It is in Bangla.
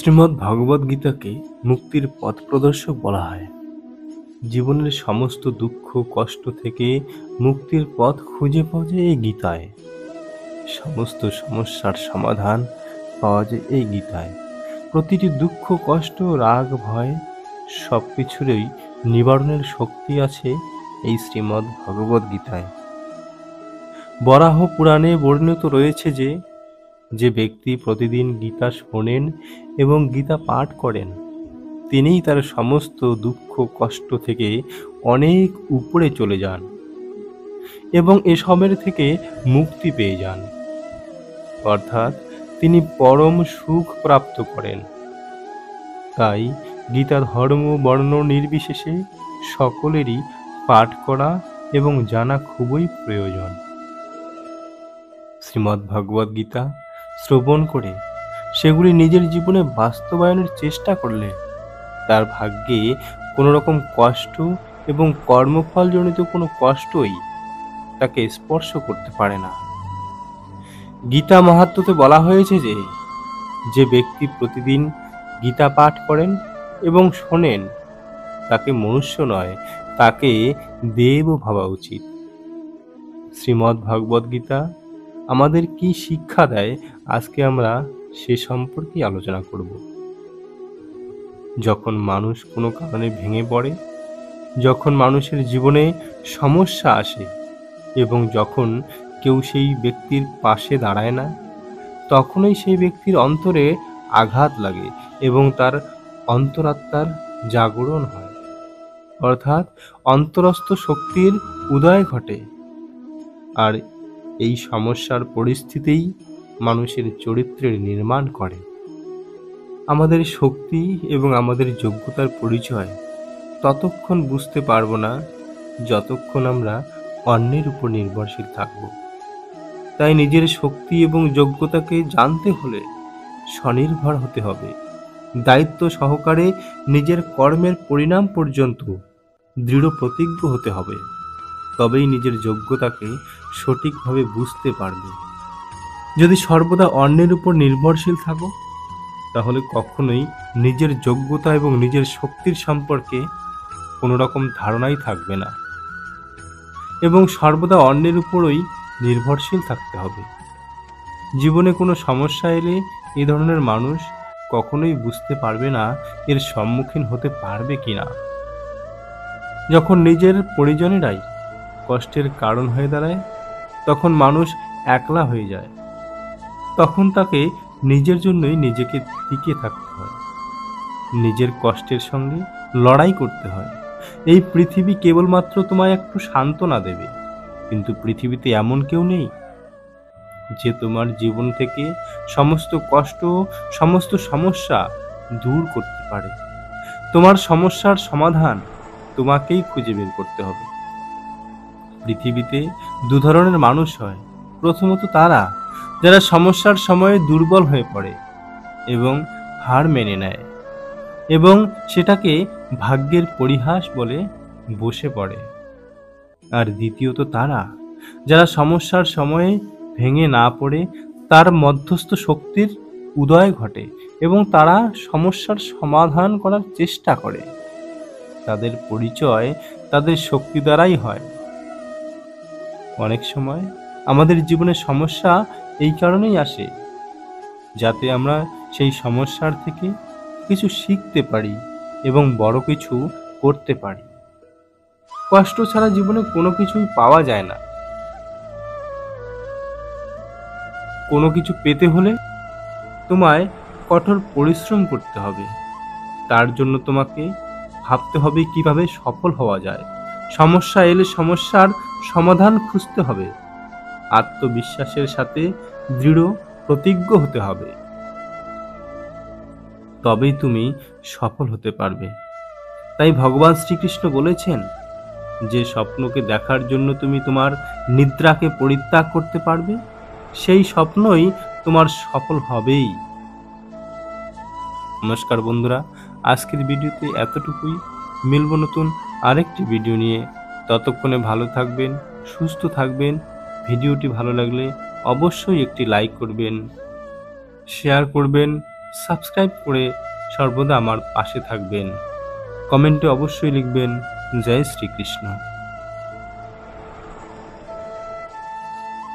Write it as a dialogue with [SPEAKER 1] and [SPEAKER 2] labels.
[SPEAKER 1] শ্রীমদ্ ভগবদ গীতাকে মুক্তির পথ প্রদর্শক বলা হয়। জীবনের সমস্ত দুঃখ কষ্ট থেকে মুক্তির পথ খুঁজে পাওয়া যায় এই গীতায়। সমস্ত সমস্যার সমাধান পাওয়া যায় এই গীতায়। প্রতিটি দুঃখ কষ্ট রাগ ভয় সবকিছুরই নিবারণের শক্তি আছে এই শ্রীমদ্ ভগবদ গীতায়। বরাহ পুরাণে বর্ণিত রয়েছে যে ব্যক্তি প্রতিদিন গীতা শোনেন এবং গীতা পাঠ করেন, তিনিই তার সমস্ত দুঃখ কষ্ট থেকে অনেক উপরে চলে যান এবং এসবের থেকে মুক্তি পেয়ে যান, অর্থাৎ তিনি পরম সুখ প্রাপ্ত করেন। তাই গীতা ধর্ম বর্ণ নির্বিশেষে সকলেরই পাঠ করা এবং জানা খুবই প্রয়োজন। শ্রীমদ্ ভগবদ গীতা শ্রবণ করে সেগুলি নিজের জীবনে বাস্তবায়নের চেষ্টা করলে তার ভাগ্যে কোনো রকম কষ্ট এবং কর্মফলজনিত কোনো কষ্টই তাকে স্পর্শ করতে পারে না। গীতা মাহাত্ম্যতে বলা হয়েছে যে ব্যক্তি প্রতিদিন গীতা পাঠ করেন এবং শোনেন তাকে মনুষ্য নয়, তাকে দেব ভাবা উচিত। শ্রীমদ্ ভগবদ গীতা আমাদের কি শিক্ষা দেয়, আজকে আমরা সে সম্পর্কে আলোচনা করব। যখন মানুষ কোনো কারণে ভেঙে পড়ে, যখন মানুষের জীবনে সমস্যা আসে এবং যখন কেউ সেই ব্যক্তির পাশে দাঁড়ায় না, তখনই সেই ব্যক্তির অন্তরে আঘাত লাগে এবং তার অন্তরাত্মার জাগরণ হয়, অর্থাৎ অন্তরস্থ শক্তির উদয় ঘটে। আর এই সমস্যার পরিস্থিতিই মানুষের চরিত্রের নির্মাণ করে। আমাদের শক্তি এবং আমাদের যোগ্যতার পরিচয় ততক্ষণ বুঝতে পারবো না যতক্ষণ আমরা অন্যের উপর নির্ভরশীল থাকব। তাই নিজের শক্তি এবং যোগ্যতাকে জানতে হলে স্বনির্ভর হতে হবে। দায়িত্ব সহকারে নিজের কর্মের পরিণাম পর্যন্ত দৃঢ় প্রতিজ্ঞ হতে হবে, তবেই নিজের যোগ্যতাকে সঠিকভাবে বুঝতে পারবে। যদি সর্বদা অন্যের উপর নির্ভরশীল থাকো, তাহলে কখনোই নিজের যোগ্যতা এবং নিজের শক্তির সম্পর্কে কোনো রকম ধারণাই থাকবে না এবং সর্বদা অন্যের উপরই নির্ভরশীল থাকতে হবে। জীবনে কোনো সমস্যা এলে এ ধরনের মানুষ কখনোই বুঝতে পারবে না এর সম্মুখীন হতে পারবে কিনা। যখন নিজের পরিজনেরাই কষ্টের কারণ হয়ে দাঁড়ায়, তখন মানুষ একলা হয়ে যায়। তখন তাকে নিজের জন্যই নিজেকে টিকে থাকতে হয়, নিজের কষ্টের সঙ্গে লড়াই করতে হয়। এই পৃথিবী কেবলমাত্র তোমায় একটু সান্ত্বনা দেবে, কিন্তু পৃথিবীতে এমন কেউ নেই যে তোমার জীবন থেকে সমস্ত কষ্ট সমস্ত সমস্যা দূর করতে পারে। তোমার সমস্যার সমাধান তোমাকেই খুঁজে বের করতে হবে। পৃথিবীতে দু ধরনের মানুষ হয়। প্রথমত তারা যারা সমস্যার সময়ে দুর্বল হয়ে পড়ে এবং হার মেনে নেয় এবং সেটাকে ভাগ্যের পরিহাস বলে বসে পড়ে। আর দ্বিতীয়ত তারা যারা সমস্যার সময়ে ভেঙে না পড়ে তার মধ্যস্থ শক্তির উদয় ঘটে এবং তারা সমস্যার সমাধান করার চেষ্টা করে। তাদের পরিচয় তাদের শক্তি দ্বারাই হয়। অনেক সময় আমাদের জীবনে সমস্যা এই কারণেই আসে যাতে আমরা সেই সমস্যার থেকে কিছু শিখতে পারি এবং বড় কিছু করতে পারি। কষ্ট ছাড়া জীবনে কোনো কিছুই পাওয়া যায় না। কোনো কিছু পেতে হলে তোমায় কঠোর পরিশ্রম করতে হবে। তার জন্য তোমাকে ভাবতে হবে কিভাবে সফল হওয়া যায়। সমস্যা এলে সমস্যার সমাধান খুঁজতে হবে। আত্মবিশ্বাসের সাথে দৃঢ় প্রতিজ্ঞ হতে হবে, তবেই তুমি সফল হতে পারবে। তাই ভগবান শ্রীকৃষ্ণ বলেছেন যে স্বপ্নকে দেখার জন্য তুমি তোমার নিদ্রাকে পরিত্যাগ করতে পারবে, সেই স্বপ্নই তোমার সফল হবেই। নমস্কার বন্ধুরা, আজকের ভিডিওতে এতটুকুই। মিলব নতুন আরেকটি ভিডিও নিয়ে। ততক্ষণে ভালো থাকবেন, সুস্থ থাকবেন। ভিডিওটি ভালো লাগলে অবশ্যই একটি লাইক করবেন, শেয়ার করবেন, সাবস্ক্রাইব করে সর্বদা আমার পাশে থাকবেন। কমেন্টে অবশ্যই লিখবেন জয় শ্রীকৃষ্ণ।